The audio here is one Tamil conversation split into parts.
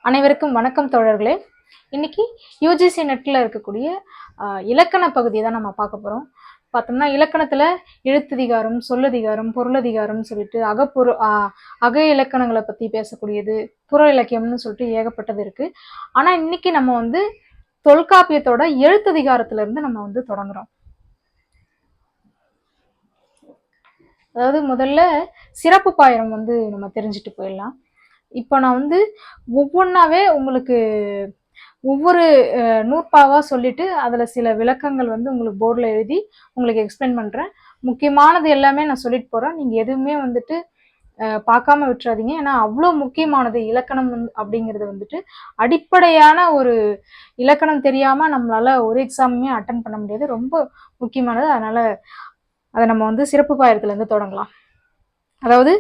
அனைவருக்கும் வணக்கம் தோழர்களே. இன்னைக்கு யூஜிசி நெட்ல இருக்கக்கூடிய இலக்கண பகுதியை தான் நம்ம பார்க்க போறோம். பார்த்தோம்னா இலக்கணத்துல எழுத்ததிகாரம், சொல்லதிகாரம், பொருளதிகாரம் சொல்லிட்டு அக இலக்கணங்களை பத்தி பேசக்கூடியது, புற இலக்கியம்னு சொல்லிட்டு ஏகப்பட்டது இருக்கு. ஆனா இன்னைக்கு நம்ம தொல்காப்பியத்தோட எழுத்ததிகாரத்துல இருந்து நம்ம தொடங்குறோம். அதாவது முதல்ல சிறப்பு பாயிரம் நம்ம தெரிஞ்சுட்டு போயிடலாம். இப்போ நான் ஒவ்வொன்றாவே உங்களுக்கு ஒவ்வொரு நூற்பாவாக சொல்லிட்டு அதில் சில விளக்கங்கள் உங்களுக்கு போர்டில் எழுதி உங்களுக்கு எக்ஸ்பிளைன் பண்ணுறேன். முக்கியமானது எல்லாமே நான் சொல்லிட்டு போகிறேன். நீங்கள் எதுவுமே பார்க்காம விட்டுறாதீங்க. ஏன்னா அவ்வளோ முக்கியமானது இலக்கணம் அப்படிங்கிறது அடிப்படையான ஒரு இலக்கணம் தெரியாமல் நம்மளால ஒரு எக்ஸாமுமே அட்டன் பண்ண முடியாது. ரொம்ப முக்கியமானது. அதனால அதை நம்ம சிறப்பு பாயிரத்துலேருந்து தொடங்கலாம். அதாவது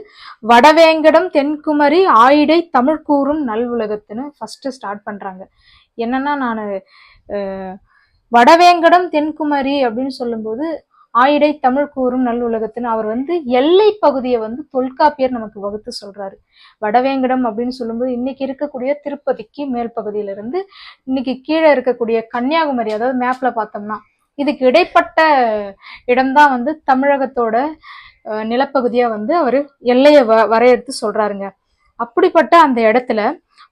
வடவேங்கடம் தென்குமரி ஆயிடை தமிழ் கூறும் நல்வுலகத்துன்னு ஃபர்ஸ்ட் ஸ்டார்ட் பண்றாங்க. என்னன்னா நான் வடவேங்கடம் தென்குமரி அப்படின்னு சொல்லும்போது ஆயிடை தமிழ் கூறும் நல்லுலகத்துன்னு அவர் எல்லை பகுதியை தொல்காப்பியர் நமக்கு வகுத்து சொல்றாரு. வடவேங்கடம் அப்படின்னு சொல்லும்போது இன்னைக்கு இருக்கக்கூடிய திருப்பதிக்கு மேல் பகுதியில இருந்து இன்னைக்கு கீழே இருக்கக்கூடிய கன்னியாகுமரி, அதாவது மேப்ல பார்த்தோம்னா இதுக்கு இடைப்பட்ட இடம்தான் தமிழகத்தோட நிலப்பகுதியா அவர் எல்லையை வரையறுத்து சொல்றாருங்க. அப்படிப்பட்ட அந்த இடத்துல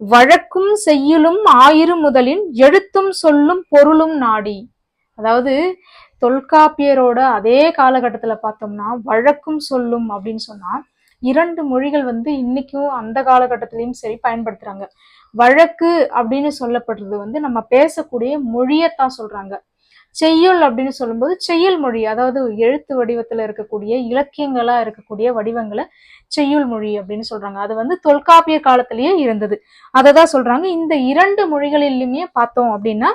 வழக்கும் செய்யுளும் ஆயிரு முதலின் எழுத்தும் சொல்லும் பொருளும் நாடி, அதாவது தொல்காப்பியரோட அதே காலகட்டத்துல பார்த்தோம்னா வழக்கும் சொல்லும் அப்படின்னு சொன்னா 2 மொழிகள் இன்னைக்கும் அந்த காலகட்டத்திலையும் சரி பயன்படுத்துறாங்க. வழக்கு அப்படின்னு சொல்லப்படுறது நம்ம பேசக்கூடிய மொழியத்தான் சொல்றாங்க. செய்யுள் அப்படின்னு சொல்லும்போது செய்யுள் மொழி, அதாவது எழுத்து வடிவத்துல இருக்கக்கூடிய இலக்கியங்களா இருக்கக்கூடிய வடிவங்களை செய்யுள் மொழி அப்படின்னு சொல்றாங்க. அது தொல்காப்பிய காலத்திலேயே இருந்தது. அததான் சொல்றாங்க. இந்த 2 மொழிகளிலுமே பார்த்தோம் அப்படின்னா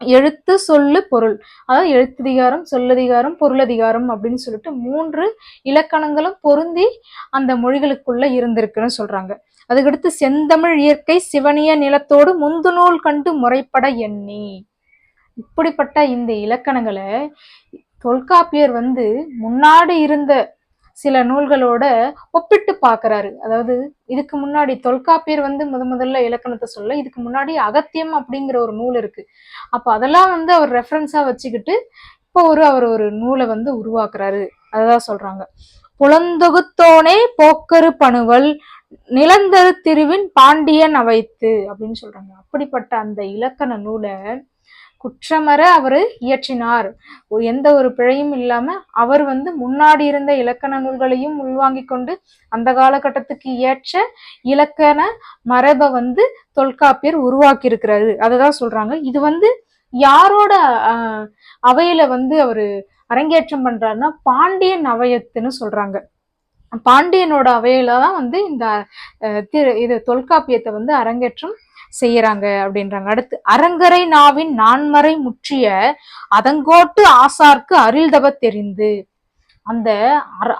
எழுத்து சொல்லு பொருள், அதாவது எழுத்ததிகாரம், சொல்லதிகாரம், பொருளதிகாரம் அப்படின்னு சொல்லிட்டு 3 இலக்கணங்களும் பொருந்தி அந்த மொழிகளுக்குள்ள இருந்திருக்குன்னு சொல்றாங்க. அதுக்கடுத்து செந்தமிழ் இயற்கை சிவனிய நிலத்தோடு முந்து நூல் கண்டு முறைப்பட எண்ணி, இப்படிப்பட்ட இந்த இலக்கணங்களை தொல்காப்பியர் முன்னாடி இருந்த சில நூல்களோட ஒப்பிட்டு பாக்குறாரு. அதாவது இதுக்கு முன்னாடி தொல்காப்பியர் முதல்ல இலக்கணத்தை சொல்ல, இதுக்கு முன்னாடி அகத்தியம் அப்படிங்கிற ஒரு நூல் இருக்கு. அப்ப அதெல்லாம் அவர் ரெஃபரன்ஸா வச்சுக்கிட்டு இப்போ அவர் ஒரு நூலை உருவாக்குறாரு. அததான் சொல்றாங்க. புலந்தொகுத்தோனே போக்கரு பணுவல் நிலந்தரு திருவின் பாண்டியன் அவைத்து அப்படின்னு சொல்றாங்க. அப்படிப்பட்ட அந்த இலக்கண நூலை குற்றமற அவர் இயற்றினார். எந்த ஒரு பிழையும் இல்லாம அவர் முன்னாடி இருந்த இலக்கண நூல்களையும் உள்வாங்கி கொண்டு அந்த காலகட்டத்துக்கு ஏற்ற இலக்கண மரபை தொல்காப்பியர் உருவாக்கி இருக்கிறாரு. அததான் சொல்றாங்க. இது யாரோட அவையில அவரு அரங்கேற்றம் பண்றாருன்னா பாண்டியன் அவையத்துன்னு சொல்றாங்க. பாண்டியனோட அவையில தான் இந்த இது தொல்காப்பியத்தை அரங்கேற்றம் செய்யறாங்க அப்படின்றாங்க. அடுத்து அரங்கரை நாவின் நான்மறை முற்றிய அதங்கோட்டு ஆசார்க்கு அரில்தவ தெரிந்து, அந்த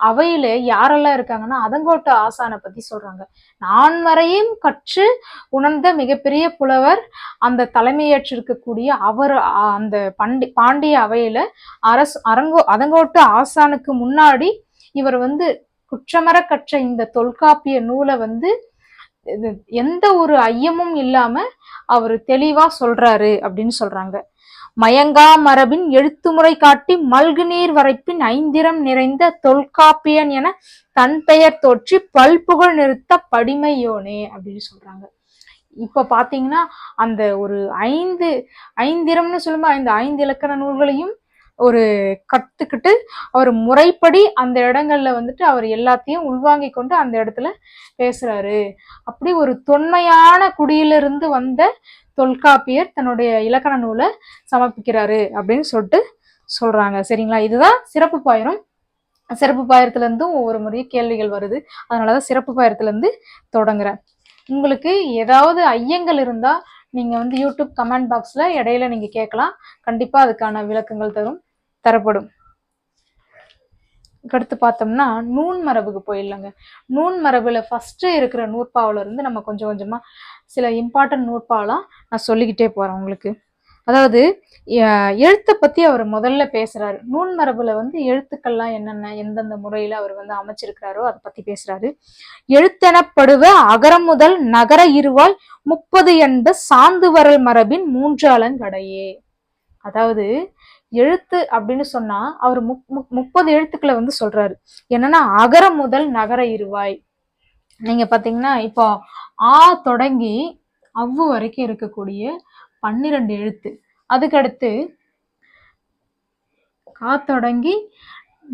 அவையில யாரெல்லாம் இருக்காங்கன்னா அதங்கோட்டு ஆசானை பத்தி சொல்றாங்க. நான்மறையும் கற்று உணர்ந்த மிகப்பெரிய புலவர் அந்த தலைமையேற்றிருக்கக்கூடிய அவர் அந்த பாண்டிய அவையில அதங்கோட்டு ஆசானுக்கு முன்னாடி இவர் குற்றமற கற்ற இந்த தொல்காப்பிய நூலை எந்த ஒரு ஐயமும் இல்லாம அவரு தெளிவா சொல்றாரு அப்படின்னு சொல்றாங்க. மயங்கா மரபின் எழுத்துமுறை காட்டி மல்கு நீர் வரைப்பின் 5 நிறைந்த தொல்காப்பியன் என தன் பெயர் தோற்றி பல்புகழ் நிறுத்த படிமையோனே அப்படின்னு சொல்றாங்க. இப்ப பாத்தீங்கன்னா அந்த ஒரு 5 சொல்லும்போது இந்த 5 இலக்கண நூல்களையும் ஒரு கத்துக்கிட்டு அவர் முறைப்படி அந்த இடங்கள்ல அவர் எல்லாத்தையும் உள்வாங்கி கொண்டு அந்த இடத்துல பேசுறாரு. அப்படி ஒரு தொன்மையான குடியிலிருந்து வந்த தொல்காப்பியர் தன்னுடைய இலக்கண நூலை சமர்ப்பிக்கிறாரு அப்படின்னு சொல்லிட்டு சொல்றாங்க. சரிங்களா? இதுதான் சிறப்பு பாயிரம். சிறப்பு பாயிரத்துல இருந்தும் ஒவ்வொரு முறையும் கேள்விகள் வருது. அதனாலதான் சிறப்பு பாயிரத்துல இருந்து தொடங்குறேன். உங்களுக்கு ஏதாவது ஐயங்கள் இருந்தா நீங்க யூடியூப் கமெண்ட் பாக்ஸ்ல இடையில நீங்க கேட்கலாம். கண்டிப்பா அதுக்கான விளக்கங்கள் தரப்படும். அடுத்து பார்த்தோம்னா நூன் மரபுக்கு போயிடலாங்க. நூன் மரபுல ஃபர்ஸ்ட் இருக்கிற நூற்பாவில இருந்து நம்ம கொஞ்சம் கொஞ்சமா சில இம்பார்ட்டன்ட் நூற்பாலாம் நான் சொல்லிக்கிட்டே போறேன் உங்களுக்கு. அதாவது எழுத்தை பத்தி அவர் முதல்ல பேசுறாரு. நூல் மரபுல வந்து எழுத்துக்கள்லாம் என்னென்ன எந்தெந்த முறையில அவர் வந்து அமைச்சிருக்கிறாரோ அதை பத்தி பேசுறாரு. எழுத்தெனப்படுவ அகரம் முதல் நகர இருவாய் 30 என்ப சாந்து வரல் மரபின் 3 அலங்கடையே. அதாவது எழுத்து அப்படின்னு சொன்னா அவர் 30 எழுத்துக்களை வந்து சொல்றாரு. என்னன்னா அகரம் முதல் நகர இருவாய். நீங்க பாத்தீங்கன்னா இப்போ ஆ தொடங்கி அவ்வு வரைக்கும் இருக்கக்கூடிய 12 எழுத்து, அதுக்கடுத்து கா தொடங்கி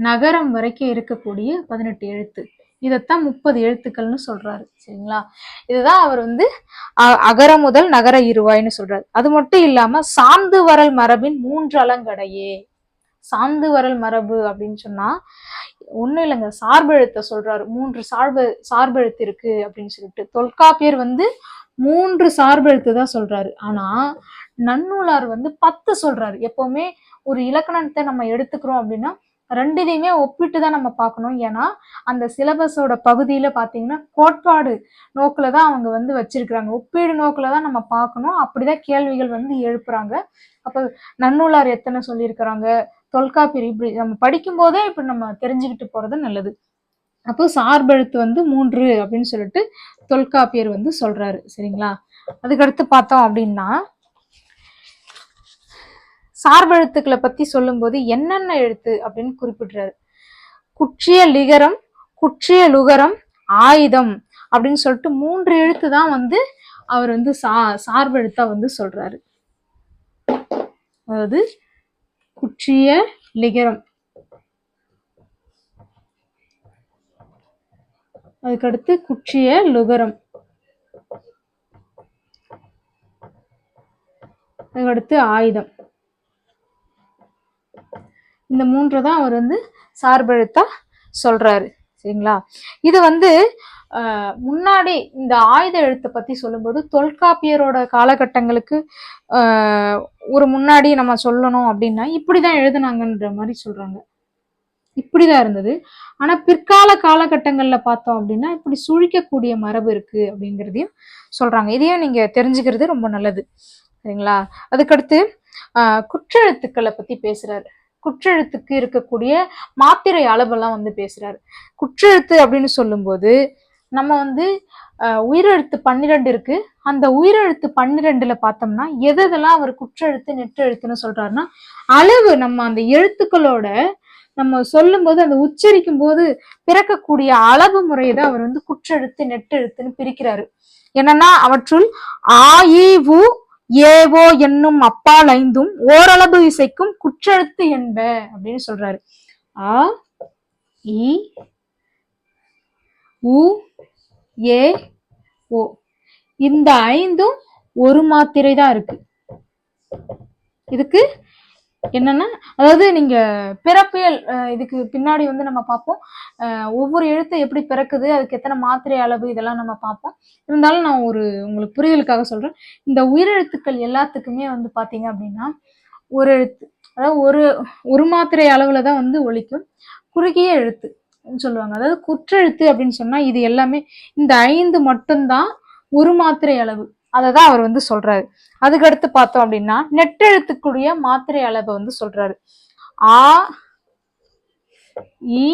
நகரம் வரைக்கும் இருக்கக்கூடிய 18 எழுத்து, இதைத்தான் 30 எழுத்துக்கள்னு சொல்றாரு. சரிங்களா? இதுதான் அவர் வந்து அகர முதல் நகர இருவாய்ன்னு சொல்றாரு. அது மட்டும் இல்லாம சாந்து வரல் மரபின் 3 அலங்கடையே. சாந்து வரல் மரபு அப்படின்னு சொன்னா ஒண்ணும் இல்லைங்க, சார்பெழுத்த சொல்றாரு. 3 சார்பெழுத்து இருக்கு அப்படின்னு சொல்லிட்டு தொல்காப்பியர் வந்து 3 சார்பெழுத்து தான் சொல்றாரு. ஆனா நன்னூலார் வந்து 10 சொல்றாரு. எப்பவுமே ஒரு இலக்கணத்தை நம்ம எடுத்துக்கிறோம் அப்படின்னா ரெண்டுதையுமே ஒப்பிட்டு தான் நம்ம பார்க்கணும். ஏன்னா அந்த சிலபஸோட பகுதியில பாத்தீங்கன்னா கோட்பாடு நோக்குல தான் அவங்க வந்து வச்சிருக்கிறாங்க. ஒப்பீடு நோக்குல தான் நம்ம பார்க்கணும். அப்படிதான் கேள்விகள் வந்து எழுப்புறாங்க. அப்ப நன்னூலார் எத்தனை சொல்லியிருக்கிறாங்க, தொல்காப்பியர் இப்படி நம்ம படிக்கும் போதே இப்படி நம்ம தெரிஞ்சுக்கிட்டு போறது நல்லது. அப்போ சார்பெழுத்து வந்து 3 அப்படின்னு சொல்லிட்டு தொல்காப்பியர் வந்து சொல்றாரு. சரிங்களா? அதுக்கடுத்து பார்த்தோம் அப்படின்னா சார்பெழுத்துக்களை பத்தி சொல்லும் போது என்னென்ன எழுத்து அப்படின்னு குறிப்பிடுறாரு. குற்றிய லிகரம், குற்றிய லுகரம், ஆயுதம் அப்படின்னு சொல்லிட்டு 3 எழுத்து தான் வந்து அவர் வந்து சார்பெழுத்தா வந்து சொல்றாரு. அதாவது குற்றிய லிகரம், அதுக்கடுத்து குற்றிய லுகரம், அதுக்கடுத்து ஆயுதம். இந்த 3 தான் அவர் வந்து சார்பெழுத்தா சொல்றாரு. சரிங்களா? இது வந்து முன்னாடி இந்த ஆயுத எழுத்தை பத்தி சொல்லும்போது தொல்காப்பியரோட காலகட்டங்களுக்கு ஒரு முன்னாடி நம்ம சொல்லணும் அப்படின்னா இப்படிதான் எழுதுனாங்கன்ற மாதிரி சொல்றாங்க. இப்படிதான் இருந்தது. ஆனா பிற்கால காலகட்டங்கள்ல பார்த்தோம் அப்படின்னா இப்படி சுழிக்கக்கூடிய மரபு இருக்கு அப்படிங்கிறதையும் சொல்றாங்க. இதையும் நீங்க தெரிஞ்சுக்கிறது ரொம்ப நல்லது. சரிங்களா? அதுக்கடுத்து குற்றெழுத்துக்களை பத்தி பேசுறாரு. குற்றெழுத்துக்கு இருக்கக்கூடிய மாத்திரை அளவெல்லாம் வந்து பேசுறாரு. குற்றெழுத்து அப்படின்னு சொல்லும்போது நம்ம வந்து உயிரெழுத்து 12 இருக்கு. அந்த உயிரெழுத்து 12ல பார்த்தோம்னா எதெல்லாம் அவர் குற்றெழுத்து நெற்றெழுத்துன்னு சொல்றாருன்னா அளவு நம்ம அந்த எழுத்துக்களோட நம்ம சொல்லும் போது அந்த உச்சரிக்கும் போது பிறக்கக்கூடிய அளவு முறையை தான் அவர் வந்து குற்றெழுத்து நெட்டெழுத்துன்னு பிரிக்கிறாரு. என்னன்னா அவற்றுள் ஆ இ உ ஏவோ என்னும் அப்பால் 5ம் ஓரளவு இசைக்கும் குற்றெழுத்து என்ப அப்படின்னு சொல்றாரு. ஆ இ உ ஏ ஓ இந்த 5ம் ஒரு மாத்திரை தான் இருக்கு. இதுக்கு என்னன்னா அதாவது நீங்க பிறப்பியல் இதுக்கு பின்னாடி வந்து நம்ம பார்ப்போம். ஒவ்வொரு எழுத்து எப்படி பிறக்குது, அதுக்கு எத்தனை மாத்திரை அளவு, இதெல்லாம் நம்ம பார்ப்போம். இருந்தாலும் நான் உங்களுக்கு புரிதலுக்காக சொல்றேன். இந்த உயிரெழுத்துக்கள் எல்லாத்துக்குமே வந்து பாத்தீங்க அப்படின்னா ஒரு எழுத்து, அதாவது ஒரு மாத்திரை அளவுல தான் வந்து ஒலிக்கும். குறுகிய எழுத்து சொல்லுவாங்க. அதாவது குற்றெழுத்து அப்படின்னு சொன்னா இது எல்லாமே இந்த 5 மட்டும்தான் ஒரு மாத்திரை அளவு. அததான் அவர் வந்து சொல்றாரு. அதுக்கடுத்து பார்த்தோம் அப்படின்னா நெட்டெழுத்துக்குரிய மாத்திரை அளவை வந்து சொல்றாரு. ஆ இ,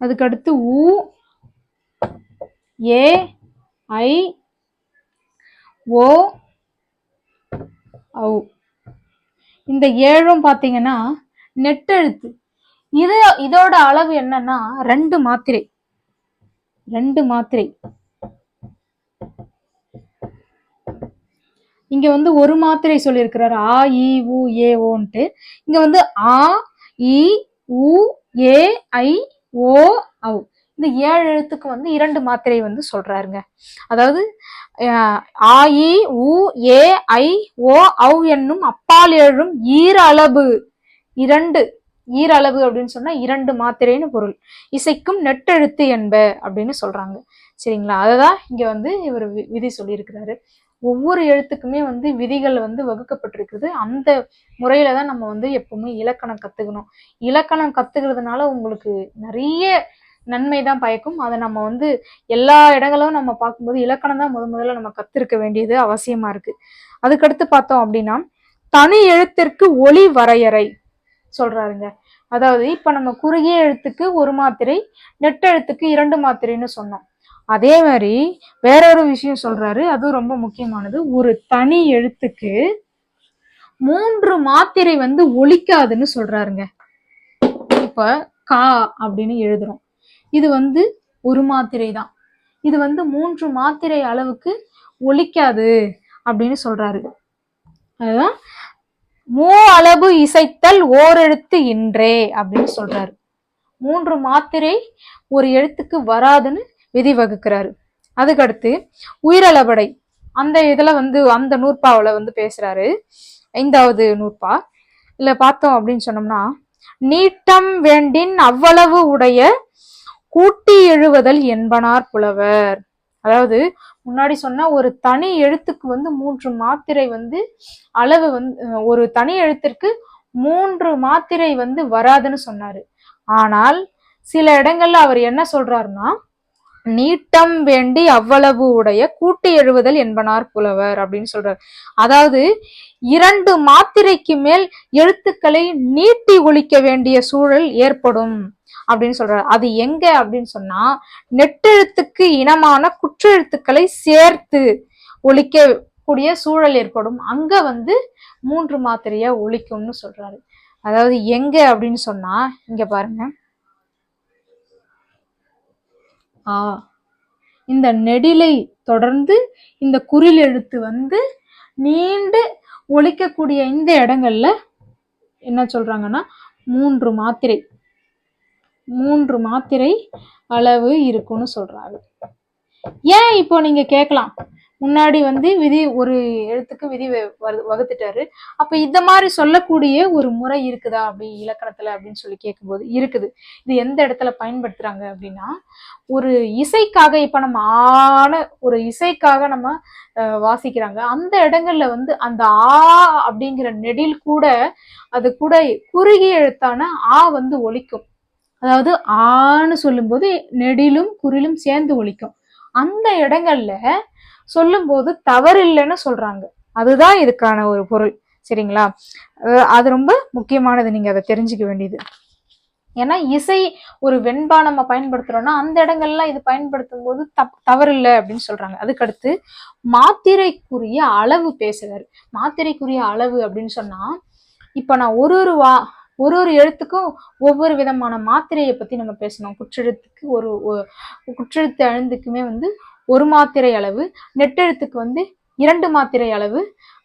அதுக்கடுத்து உ ஏ ஐ ஓ ஔ. இந்த 7ம் பாத்தீங்கன்னா நெட்டெழுத்து. இதோட அளவு என்னன்னா 2 மாத்திரை. இங்க வந்து ஒரு மாத்திரை சொல்லியிருக்கிறாரு. ஆ இ உ ஏ ஓன்ட்டு. இங்க வந்து ஆ இ உ ஏ ஐ ஓ ஔ. இந்த 7 எழுத்துக்கு வந்து 2 மாத்திரை வந்து சொல்றாருங்க. அதாவது ஆ இ உ ஏ ஐ ஓ ஔ என்னும் அப்பால் 7ம் ஈரளவு 2 ஈரளவு அப்படின்னு சொன்னா 2 மாத்திரைன்னு பொருள். இசைக்கும் நெட்டெழுத்து என்ப அப்படின்னு சொல்றாங்க. சரிங்களா? அததான் இங்க வந்து இவர் விதி சொல்லியிருக்கிறாரு. ஒவ்வொரு எழுத்துக்குமே வந்து விதிகள் வந்து வகுக்கப்பட்டிருக்குது. அந்த முறையில தான் நம்ம வந்து எப்பவுமே இலக்கணம் கத்துக்கணும். இலக்கணம் கத்துக்கிறதுனால உங்களுக்கு நிறைய நன்மைதான் பயக்கும். அதை நம்ம வந்து எல்லா இடங்களும் நம்ம பார்க்கும்போது இலக்கணம் தான் முதல்ல நம்ம கத்திருக்க வேண்டியது அவசியமா இருக்கு. அதுக்கடுத்து பார்த்தோம் அப்படின்னா தனி எழுத்திற்கு ஒலி வரையறை சொல்றாருங்க. அதாவது இப்ப நம்ம குறுகிய எழுத்துக்கு ஒரு மாத்திரை, நெட்டெழுத்துக்கு 2 மாத்திரைன்னு சொன்னோம். அதே மாதிரி வேறொரு விஷயம் சொல்றாரு, அதுவும் ரொம்ப முக்கியமானது. ஒரு தனி எழுத்துக்கு 3 மாத்திரை வந்து ஒலிக்காதுன்னு சொல்றாருங்க. இப்ப கா அப்படின்னு எழுதுறோம், இது வந்து ஒரு மாத்திரை தான். இது வந்து 3 மாத்திரை அளவுக்கு ஒலிக்காது அப்படின்னு சொல்றாரு. அதுதான் மூ அளவு இசைத்தல் ஓரெழுத்து இன்றே அப்படின்னு சொல்றாரு. 3 மாத்திரை ஒரு எழுத்துக்கு வராதுன்னு விதி வகுக்கிறாரு. அதுக்கடுத்து உயிரளபடை அந்த இதுல வந்து அந்த நூற்பாவில வந்து பேசுறாரு. 5வது நூற்பா இல்ல பார்த்தோம் அப்படின்னு சொன்னோம்னா நீட்டம் வேண்டின் அவ்வளவு உடைய கூட்டி எழுவதல் என்பனார் புலவர். அதாவது முன்னாடி சொன்னா ஒரு தனி எழுத்துக்கு வந்து 3 மாத்திரை வந்து அளவு வந்து ஒரு தனி எழுத்திற்கு 3 மாத்திரை வந்து வராதுன்னு சொன்னாரு. ஆனால் சில இடங்கள்ல அவர் என்ன சொல்றாருன்னா நீட்டம் வேண்டி அவ்வளவு உடைய கூட்டி எழுவதல் என்பனார் புலவர் அப்படின்னு சொல்றாரு. அதாவது 2 மாத்திரைக்கு மேல் எழுத்துக்களை நீட்டி ஒலிக்க வேண்டிய சூழல் ஏற்படும் அப்படின்னு சொல்றாரு. அது எங்க அப்படின்னு சொன்னா நெட்டெழுத்துக்கு இனமான குற்றெழுத்துக்களை சேர்த்து ஒலிக்க கூடிய சூழல் ஏற்படும். அங்க வந்து 3 மாத்திரையா ஒலிக்கும்னு சொல்றாரு. அதாவது எங்க அப்படின்னு சொன்னா இங்க பாருங்க, இந்த நெடிலை தொடர்ந்து இந்த குறில் எழுத்து வந்து நீண்டு ஒலிக்கக்கூடிய இந்த இடங்கள்ல என்ன சொல்றாங்கன்னா 3 மாத்திரை அளவு இருக்குன்னு சொல்றாங்க. ஏன் இப்போ நீங்க கேட்கலாம், முன்னாடி வந்து விதி ஒரு எழுத்துக்கு விதி வகுத்துட்டாரு, அப்ப இந்த மாதிரி சொல்லக்கூடிய ஒரு முறை இருக்குதா அப்படி இலக்கணத்துல அப்படின்னு சொல்லி கேட்கும்போது இருக்குது. இது எந்த இடத்துல பயன்படுத்துறாங்க அப்படின்னா ஒரு இசைக்காக, இப்ப நம்ம ஒரு இசைக்காக நம்ம வாசிக்கிறாங்க, அந்த இடங்கள்ல வந்து அந்த அப்படிங்கிற நெடில் கூட அது கூட குறுகிய எழுத்தான வந்து ஒலிக்கும். அதாவது ஆன்னு சொல்லும்போது நெடிலும் குறிலும் சேர்ந்து ஒலிக்கும். அந்த இடங்கள்ல சொல்லும் போது தவறு இல்லைன்னு சொல்றாங்க. அதுதான் இதுக்கான ஒரு பொருள். சரிங்களா? அது ரொம்ப முக்கியமானது, நீங்க அதை தெரிஞ்சுக்க வேண்டியது. ஏன்னா இசை ஒரு வெண்பா நம்ம பயன்படுத்துறோம்னா அந்த இடங்கள்லாம் இது பயன்படுத்தும் போது தவறு இல்லை அப்படின்னு சொல்றாங்க. அதுக்கடுத்து மாத்திரைக்குரிய அளவு பேசுறாரு. மாத்திரைக்குரிய அளவு அப்படின்னு சொன்னா இப்ப நான் ஒரு எழுத்துக்கும் ஒவ்வொரு விதமான மாத்திரையை பத்தி நம்ம பேசணும். குற்றெழுத்துக்கு குற்றெழுத்து எழுத்துக்குமே வந்து 1 மாத்திரை அளவு, நெட்டெழுத்துக்கு வந்து 2 மாத்திரை அளவு,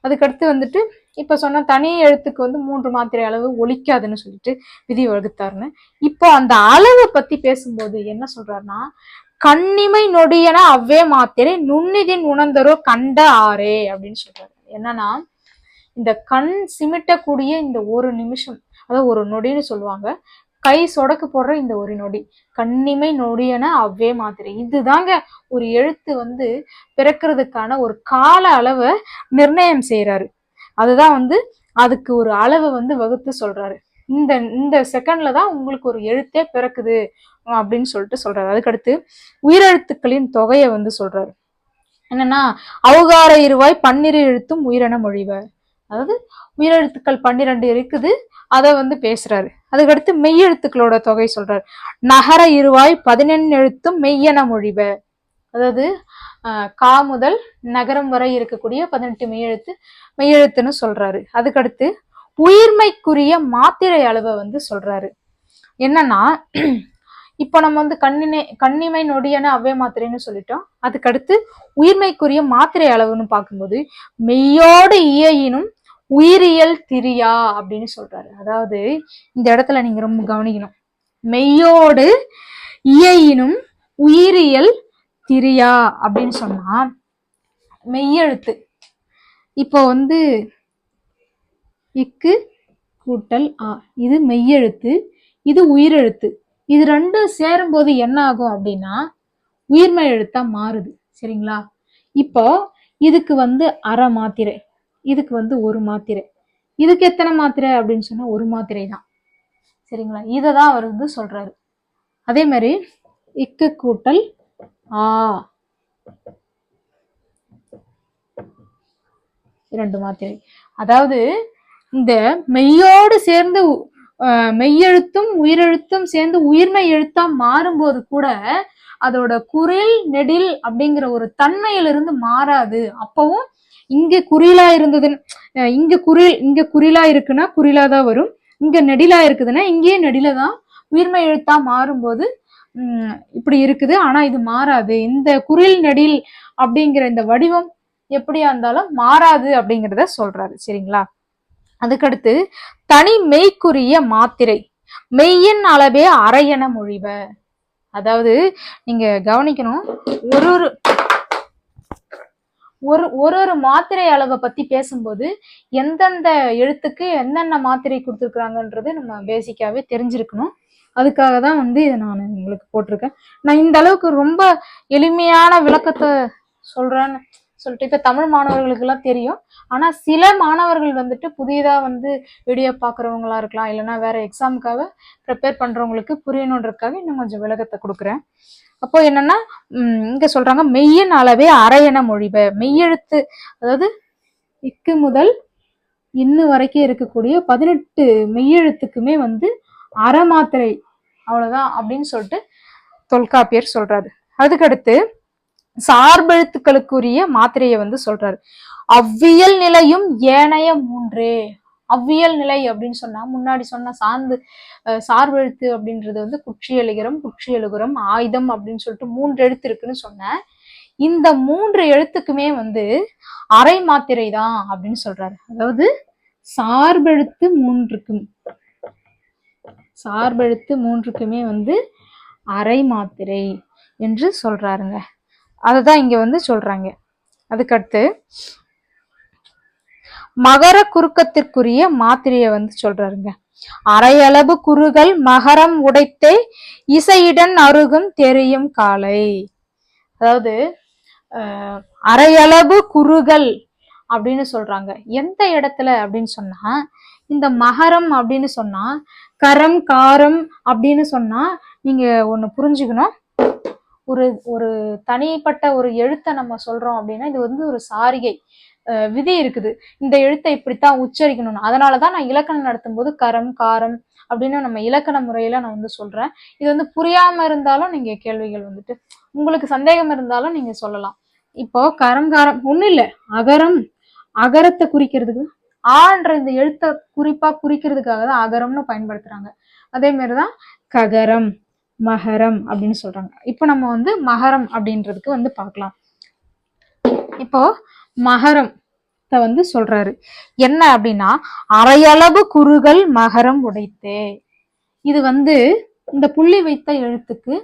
அதுக்கடுத்து வந்துட்டு இப்ப சொன்ன தனி எழுத்துக்கு வந்து 3 மாத்திரை அளவு ஒலிக்காதுன்னு சொல்லிட்டு விதி வகுத்தாருன்னு. இப்போ அந்த அளவை பத்தி பேசும்போது என்ன சொல்றாருன்னா கண்ணிமை நொடியன அவ்வே மாத்திரை நுண்ணிதின் உணர்ந்தரோ கண்ட ஆரே அப்படின்னு சொல்றாரு. என்னன்னா இந்த கண் சிமிட்டக்கூடிய இந்த ஒரு நிமிஷம், அதாவது ஒரு நொடின்னு சொல்லுவாங்க, கை சொடக்கு போடுற இந்த ஒரு நொடி, கண்ணிமை நொடியன அவ்வே மாத்திரை, இதுதாங்க ஒரு எழுத்து வந்து பிறக்கிறதுக்கான ஒரு கால அளவை நிர்ணயம் செய்யறாரு. அதுதான் வந்து அதுக்கு ஒரு அளவை வந்து வகுத்து சொல்றாரு. இந்த செகண்ட்ல தான் உங்களுக்கு ஒரு எழுத்தே பிறக்குது அப்படின்னு சொல்லிட்டு சொல்றாரு. அதுக்கடுத்து உயிரெழுத்துக்களின் தொகையை வந்து சொல்றாரு. என்னன்னா அவுகார இருவாய் 12 எழுத்தும் உயிரென மொழிவர். அதாவது உயிரெழுத்துக்கள் 12 இருக்குது, அதை வந்து பேசுறாரு. அதுக்கடுத்து மெய்யெழுத்துக்களோட தொகை சொல்றாரு. நகர இருவாய் 11 எழுத்தும் மெய்யென மொழிவ. அதாவது கா முதல் நகரம் வரை இருக்கக்கூடிய 18 மெய்யெழுத்துன்னு சொல்றாரு. அதுக்கடுத்து உயிர்மைக்குரிய மாத்திரை அளவை வந்து சொல்றாரு. என்னன்னா இப்போ நம்ம வந்து கண்ணிமை நொடியன அவ்வே மாத்திரைன்னு சொல்லிட்டோம். அதுக்கடுத்து உயிர்மைக்குரிய மாத்திரை அளவுன்னு பார்க்கும்போது மெய்யோடு இயையினும் உயிரியல் திரியா அப்படின்னு சொல்றாரு. அதாவது இந்த இடத்துல நீங்க ரொம்ப கவனிக்கணும். மெய்யோடு இயையினும் உயிரியல் திரியா அப்படின்னு சொன்னா மெய்யெழுத்து இப்போ வந்து இக்கு கூட்டல் ஆ, இது மெய்யெழுத்து, இது உயிரெழுத்து. இது ரெண்டும் சேரும் போது என்ன ஆகும் அப்படின்னா உயிர்மை எழுத்தா மாறுது. சரிங்களா? இப்போ இதுக்கு வந்து அரை மாத்திரை, இதுக்கு வந்து 1 மாத்திரை, இதுக்கு எத்தனை மாத்திரை அப்படின்னு சொன்னா 1 மாத்திரை தான். சரிங்களா? இததான் அவர் வந்து சொல்றாரு. அதே மாதிரி இக்கு கூட்டல் ஆ, இரண்டு மாத்திரை. அதாவது இந்த மெய்யோடு சேர்ந்து மெய்யெழுத்தும் உயிரெழுத்தும் சேர்ந்து உயிர்மை எழுத்தா மாறும்போது கூட அதோட குரில் நெடில் அப்படிங்கிற ஒரு தன்மையிலிருந்து மாறாது. அப்பவும் இங்க குறிலா இருந்ததுன்னு, இங்க குறிலா இருக்குன்னா குறிலா தான் வரும், இங்க நெடிலா இருக்குதுன்னா இங்கேயே நெடில தான் உயிர்மை எழுத்தா மாறும்போது இப்படி இருக்குது. ஆனா இது மாறாது. இந்த குரில் நெடில் அப்படிங்கிற இந்த வடிவம் எப்படியா இருந்தாலும் மாறாது அப்படிங்கிறத சொல்றாரு. சரிங்களா? அதுக்கடுத்து தனி மெய்க்குரிய மாத்திரை மெய்யின் அளவே அரையென மொழிவ. அதாவது நீங்க கவனிக்கணும், ஒரு ஒரு ஒரு ஒரு மாத்திரை அளவை பத்தி பேசும்போது எந்தெந்த எழுத்துக்கு என்னென்ன மாத்திரை கொடுத்துருக்குறாங்கன்றது நம்ம பேசிக்காவே தெரிஞ்சிருக்கணும். அதுக்காக தான் வந்து இதை நான் உங்களுக்கு போட்டிருக்கேன். நான் இந்த அளவுக்கு ரொம்ப எளிமையான விளக்கத்தை சொல்றேன்னு சொல்லிட்டு இப்ப தமிழ் மாணவர்களுக்கு எல்லாம் தெரியும். ஆனா சில மாணவர்கள் வந்துட்டு புதியதா வந்து வீடியோ பாக்குறவங்களா இருக்கலாம், இல்லைன்னா வேற எக்ஸாமுக்காக ப்ரிப்பேர் பண்றவங்களுக்கு புரியணுன்றதுக்காக இன்னும் கொஞ்சம் விளக்கத்தை கொடுக்குறேன். அப்போ என்னன்னா இங்க சொல்றாங்க மெய்யின் அளவே அரையென மொழிப. மெய்யெழுத்து அதாவது இக்கு முதல் இன்னு வரைக்கும் இருக்கக்கூடிய 18 மெய்யெழுத்துக்குமே வந்து அரை மாத்திரை அவ்வளவுதான் அப்படின்னு சொல்லிட்டு தொல்காப்பியர் சொல்றாரு. அதுக்கடுத்து சார்பெழுத்துக்களுக்குரிய மாத்திரையை வந்து சொல்றாரு. அவ்வியல் நிலையும் ஏனைய மூன்றே. அவ்வியல் நிலை அப்படின்னு சொன்னா முன்னாடி சொன்ன சார்பெழுத்து அப்படின்றது வந்து குற்றியலுகரம், குற்றியலுகரம், ஆயுதம் அப்படின்னு சொல்லிட்டு 3 எழுத்து இருக்குன்னு சொன்ன இந்த 3 எழுத்துக்குமே வந்து அரை மாத்திரை தான் அப்படின்னு சொல்றாரு. அதாவது சார்பெழுத்து மூன்றுக்குமே வந்து அரை மாத்திரை என்று சொல்றாருங்க. அததான் இங்க வந்து சொல்றாங்க. அதுக்கடுத்து மகர குறுக்கத்திற்குரிய மாத்திரையை வந்து சொல்றாருங்க. அரையளவு குறுகள் மகரம் உடைத்தே இசையுடன் அருகும் தெரியும் காலை. அதாவது அரையளவு குறுகள் அப்படின்னு சொல்றாங்க. எந்த இடத்துல அப்படின்னு சொன்னா இந்த மகரம் அப்படின்னு சொன்னா கரம் காரம் அப்படின்னு சொன்னா நீங்க ஒண்ணு புரிஞ்சுக்கணும். ஒரு ஒரு தனிப்பட்ட ஒரு எழுத்தை நம்ம சொல்றோம் அப்படின்னா இது வந்து ஒரு சாரிகை விதி இருக்குது. இந்த எழுத்தை இப்படித்தான் உச்சரிக்கணும்னு. அதனாலதான் நான் இலக்கணம் நடத்தும் போது கரம் காரம் அப்படின்னு நம்ம இலக்கண முறையில நான் வந்து சொல்றேன். இது வந்து புரியாம இருந்தாலும் நீங்க கேள்விகள் வந்துட்டு உங்களுக்கு சந்தேகம் இருந்தாலும் நீங்க சொல்லலாம். இப்போ கரம் காரம் ஒண்ணு இல்ல, அகரம் அகரத்தை குறிக்கிறதுக்கு ஆன்ற இந்த எழுத்தை குறிப்பா குறிக்கிறதுக்காக தான் அகரம்னு பயன்படுத்துறாங்க. அதே மாதிரிதான் ககரம் மகரம் அப்படின்னு சொல்றாங்க. இப்போ நம்ம வந்து மகரம் அப்படின்றதுக்கு வந்து பார்க்கலாம். இப்போ மகரம் வந்து சொல்றாரு என்ன அப்படின்னா அரையளவு குறுகள் மகரம் உடைத்தே. இது வந்து இந்த புள்ளி வைத்த எழுத்துக்கு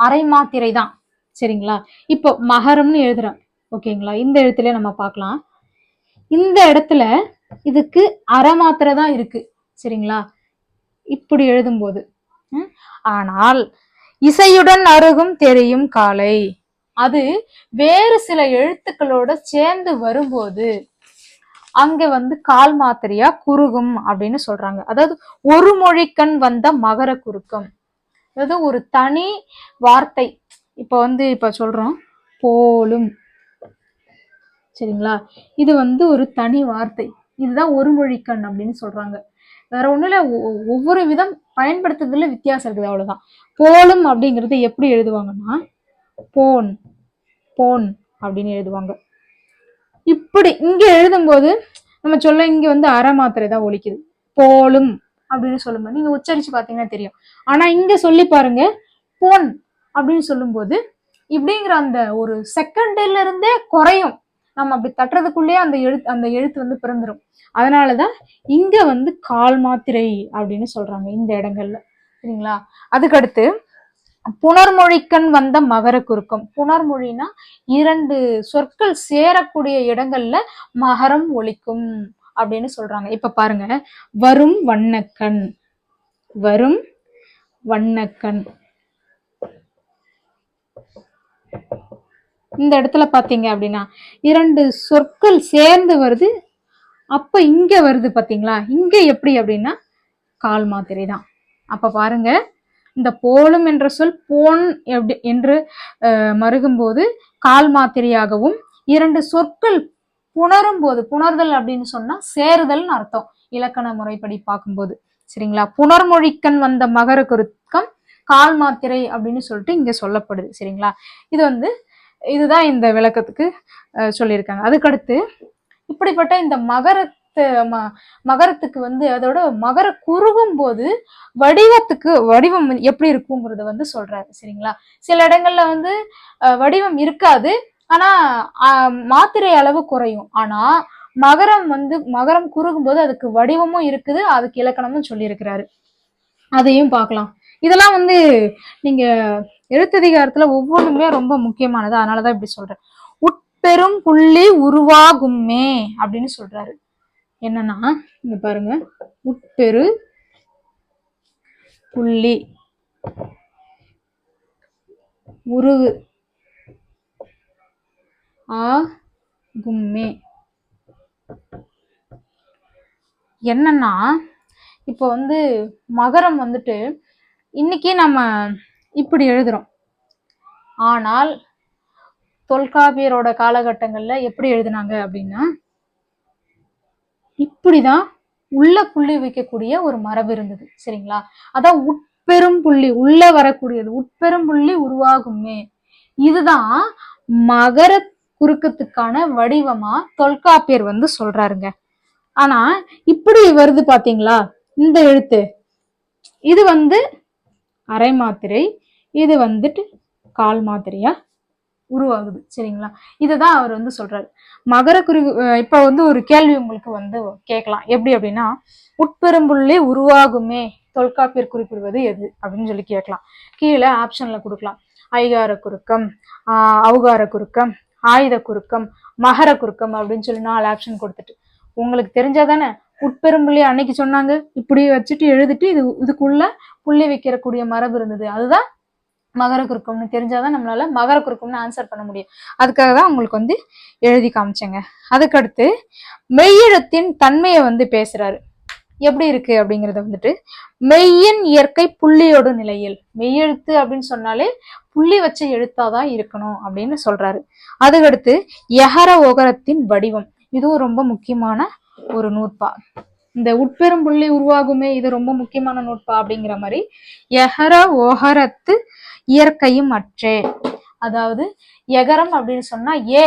அரை மாத்திரை தான். சரிங்களா? இப்போ மகரம்னு எழுதுறேன், ஓகேங்களா? இந்த எழுத்துல நம்ம பார்க்கலாம். இந்த இடத்துல இதுக்கு அரை மாத்திரை தான் இருக்கு. சரிங்களா? இப்படி எழுதும் போது ஆனால் இசையுடன் அருகும் தெரியும் காலை அது வேறு சில எழுத்துக்களோட சேர்ந்து வரும்போது அங்க வந்து கால் மாத்திரையா குறுகும் அப்படின்னு சொல்றாங்க. அதாவது ஒரு மொழிக்கண் வந்த மகர குறுக்கம். அதாவது ஒரு தனி வார்த்தை. இப்ப சொல்றோம் போலும், சரிங்களா? இது வந்து ஒரு தனி வார்த்தை. இதுதான் ஒரு மொழிக்கண் அப்படின்னு சொல்றாங்க. வேற ஒண்ணுல ஒவ்வொரு விதம் பயன்படுத்துறதுல வித்தியாசம் இருக்குது, அவ்வளவுதான். போலும் அப்படிங்கிறது எப்படி எழுதுவாங்கன்னா போன் போன் அப்படின்னு எழுதுவாங்க. இப்படி இங்க எழுதும்போது நம்ம சொல்ல இங்க வந்து அரை மாத்திரை தான் ஒலிக்குது. போலும் அப்படின்னு சொல்லும்போது நீங்க உச்சரிச்சு பாத்தீங்கன்னா தெரியும். ஆனா இங்க சொல்லி பாருங்க, போன் அப்படின்னு சொல்லும்போது இப்படிங்கிற அந்த ஒரு செகண்ட்ல இருந்தே குறையும். நம்ம அப்படி தட்டுறதுக்குள்ளேயே அந்த எழுத்து வந்து பிறந்துரும். அதனாலதான் இங்க வந்து கால் மாத்திரை அப்படின்னு சொல்றாங்க இந்த இடங்கள்ல. சரிங்களா? அதுக்கடுத்து புணர்மொழிக்கண் வந்த மகர குறுக்கம். புணர்மொழினா 2 சொற்கள் சேரக்கூடிய இடங்கள்ல மகரம் ஒலிக்கும் அப்படின்னு சொல்றாங்க. இப்ப பாருங்க, வரும் வண்ணக்கண், வரும் வண்ணக்கண். இந்த இடத்துல பாத்தீங்க அப்படின்னா 2 சொற்கள் சேர்ந்து வருது. அப்ப இங்க வருது பாத்தீங்களா? இங்க எப்படி அப்படின்னா கால் மாத்திரை தான். அப்ப பாருங்க, இந்த போலும் என்ற சொல் போன் என்று மருகும்போது கால் மாத்திரையாகவும், இரண்டு சொற்கள் புணரும் போது, புணர்தல் அப்படின்னு சொன்னா சேருதல்னு அர்த்தம் இலக்கண முறைப்படி பார்க்கும்போது. சரிங்களா? புணர்மொழிக்கண் வந்த மகர குறுக்கம் கால் மாத்திரை அப்படின்னு சொல்லிட்டு இங்க சொல்லப்படுது. சரிங்களா? இது இதுதான் இந்த விளக்கத்துக்கு சொல்லியிருக்காங்க. அதுக்கடுத்து இப்படிப்பட்ட இந்த மகரத்துக்கு அதோட மகர குறுகும் போது வடிவம் எப்படி இருக்குங்கிறத சொல்றாரு. சரிங்களா? சில இடங்கள்ல வடிவம் இருக்காது, ஆனா மாத்திரை அளவு குறையும். ஆனா மகரம் குறுகும் போது அதுக்கு வடிவமும் இருக்குது, அதுக்கு இலக்கணமும் சொல்லி இருக்கிறாரு. அதையும் பார்க்கலாம். இதெல்லாம் நீங்க எழுத்ததிகாரத்துல ஒவ்வொன்றுமே ரொம்ப முக்கியமானது. அதனாலதான் இப்படி சொல்றேன். உட்பெரும் புள்ளி உருவாகுமே அப்படின்னு சொல்றாரு. என்னன்னா இங்க பாருங்க, உட்பெரு புள்ளி உருவு ஆகுமே. என்னன்னா இப்போ மகரம் இன்னைக்கு நம்ம இப்படி எழுதுறோம். ஆனால் தொல்காப்பியரோட காலகட்டங்கள்ல எப்படி எழுதுனாங்க அப்படின்னா, இப்படிதான் உள்ள புள்ளி வைக்கக்கூடிய ஒரு மரபு இருந்தது. சரிங்களா? அதான் உட்பெரும் புள்ளி, உள்ள வரக்கூடியது உட்பெரும் புள்ளி உருவாகுமே. இதுதான் மகர குறுக்கத்துக்கான வடிவமா தொல்காப்பியர் சொல்றாருங்க. ஆனா இப்படி வருது பாத்தீங்களா இந்த எழுத்து, இது அரை மாத்திரை, இது கால் மாத்திரையா உருவாகுது. சரிங்களா? இதுதான் அவர் சொல்றாரு. மகர குறிவு. இப்ப ஒரு கேள்வி உங்களுக்கு கேட்கலாம். எப்படி அப்படின்னா, உட்பெரும்புள்ளி உருவாகுமே தொல்காப்பியர் குறிப்பிடுவது எது அப்படின்னு சொல்லி கேட்கலாம். கீழே ஆப்ஷன்ல கொடுக்கலாம். ஐகார குறுக்கம், அவுகார குறுக்கம், ஆயுத குறுக்கம், மகர குறுக்கம் அப்படின்னு சொல்லி 4 ஆப்ஷன் கொடுத்துட்டு, உங்களுக்கு தெரிஞ்சாதானே உட்பெரும்புள்ளி அன்னைக்கு சொன்னாங்க, இப்படி வச்சுட்டு எழுதிட்டு இதுக்குள்ள புள்ளி வைக்கிறக்கூடிய மரபு இருந்தது, அதுதான் மகர குறுக்கம்னு தெரிஞ்சாதான் நம்மளால மகர குறுக்கம்னு ஆன்சர் பண்ண முடியும். அதுக்காக தான் உங்களுக்கு எழுதி காமிச்சேங்க. அதுக்கடுத்து மெய்யெழுத்தின் தன்மையை பேசுறாரு. எப்படி இருக்கு அப்படிங்கறத மெய்யின் இயற்கை புள்ளியோடு நிலையில். மெய்யெழுத்து அப்படின்னு சொன்னாலே புள்ளி வச்ச எழுத்தாதான் இருக்கணும் அப்படின்னு சொல்றாரு. அதுக்கடுத்து யகர ஒகரத்தின் வடிவம். இதுவும் ரொம்ப முக்கியமான ஒரு நூற்பா. இந்த உட்பெரும் புள்ளி உருவாகுமே, இது ரொம்ப முக்கியமான நூற்பா அப்படிங்கிற மாதிரி யகர ஒகரத்து இயற்கையும் அற்றே. அதாவது எகரம் அப்படின்னு சொன்னா ஏ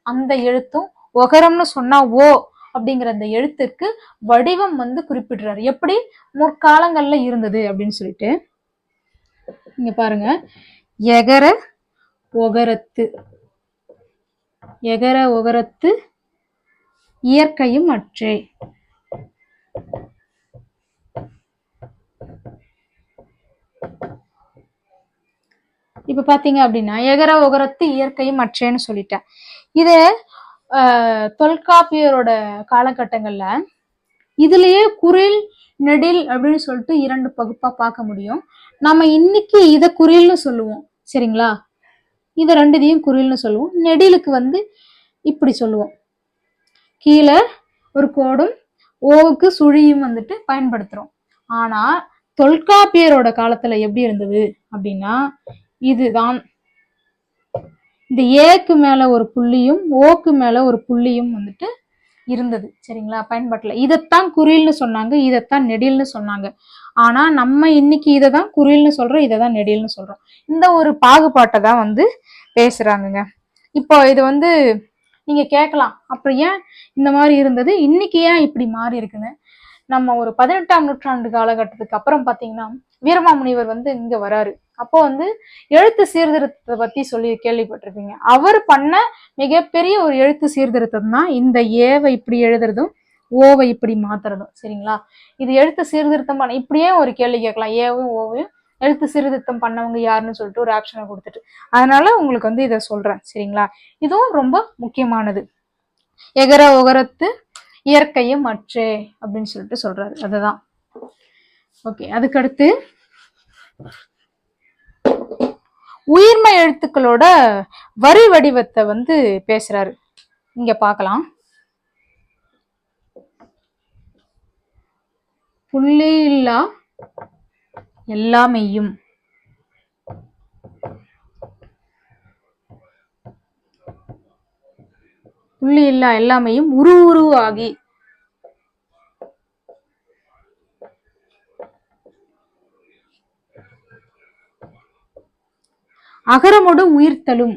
அந்த எழுத்தும், ஒகரம்னு சொன்னா ஓ அப்படிங்கிற அந்த எழுத்துக்கு வடிவம் குறிப்பிடுறாரு. எப்படி முற்காலங்கள்ல இருந்தது அப்படின்னு சொல்லிட்டு இங்க பாருங்க, எகர ஒகரத்து, எகர ஒகரத்து இயற்கையும் அற்றே. இப்ப பாத்தீங்க அப்படின்னா எகர ஒகரத்து இயற்கையும் அற்றேன்னு சொல்லிட்டேன். இது தொல்காப்பியரோட காலகட்டங்கள்ல இதுலயே குறில் நெடில் அப்படின்னு சொல்லிட்டு 2 பகுப்பா பார்க்க முடியும். நம்ம இன்னைக்கு இத குறில்னு சொல்லுவோம். சரிங்களா? இத ரெண்டுதையும் குறில்னு சொல்லுவோம். நெடிலுக்கு இப்படி சொல்லுவோம். கீழே ஒரு கோடும் ஓவுக்கு சுழியும் பயன்படுத்துறோம். ஆனா தொல்காப்பியரோட காலத்துல எப்படி இருந்தது அப்படின்னா, இதுதான் இந்த ஏக்கு மேல ஒரு புள்ளியும் ஓக்கு மேல ஒரு புள்ளியும் இருந்தது. சரிங்களா? பயன்பாட்டுல இதைத்தான் குறில்னு சொன்னாங்க, இதைத்தான் நெடில்னு சொன்னாங்க. ஆனா நம்ம இன்னைக்கு இதைதான் குறில்னு சொல்றோம், இதைதான் நெடில்னு சொல்றோம். இந்த ஒரு பாகுபாட்டை தான் பேசுறாங்கங்க. இப்போ இது நீங்க கேட்கலாம், அப்புறம் ஏன் இந்த மாதிரி இருந்தது, இன்னைக்கு ஏன் இப்படி மாறி இருக்குன்னு. நம்ம ஒரு 18ஆம் நூற்றாண்டு காலகட்டத்துக்கு அப்புறம் பாத்தீங்கன்னா வீரமாமுனிவர் இங்க வராரு. அப்போ எழுத்து சீர்திருத்தத்தை பத்தி சொல்லி கேள்விப்பட்டிருப்பீங்க. அவர் பண்ண மிகப்பெரிய ஒரு எழுத்து சீர்திருத்தம் தான் இந்த ஏவை இப்படி எழுதுறதும் ஓவை இப்படி மாத்துறதும். சரிங்களா? இது எழுத்து சீர்திருத்தம் பண்ண, இப்படியே ஒரு கேள்வி கேட்கலாம், ஏவும் ஓவையும் எழுத்து சீர்திருத்தம் பண்ணவங்க யாருன்னு சொல்லிட்டு ஒரு ஆப்ஷனை கொடுத்துட்டு. அதனால உங்களுக்கு இதை சொல்றேன். சரிங்களா? இதுவும் ரொம்ப முக்கியமானது. எகர ஒகரத்து இயற்கையும் அற்றே அப்படின்னு சொல்லிட்டு சொல்றாரு. அதுதான் ஓகே. அதுக்கடுத்து உயிர்மை எழுத்துக்களோட வரி வடிவத்தை பேசுறாரு. இங்க பார்க்கலாம். புள்ளி இல்லா எல்லா மெய்யும். புள்ளி இல்லா எல்லாமையும் உரு உருவாகி. அகரமொடு உயிர்த்தலும்.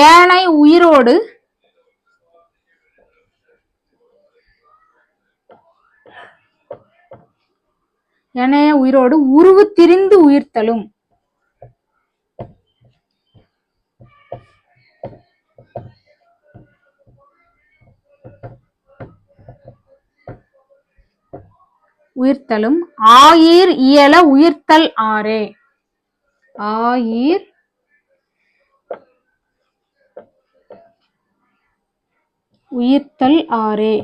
ஏனை உயிரோடு ஏனைய உயிரோடு உருவு திரிந்து உயிர்த்தலும். உயிர்த்தலும். ஆயீர் இயல உயிர்த்தல் ஆரே. ஆயீர் உயிர்த்தல் ஆரே.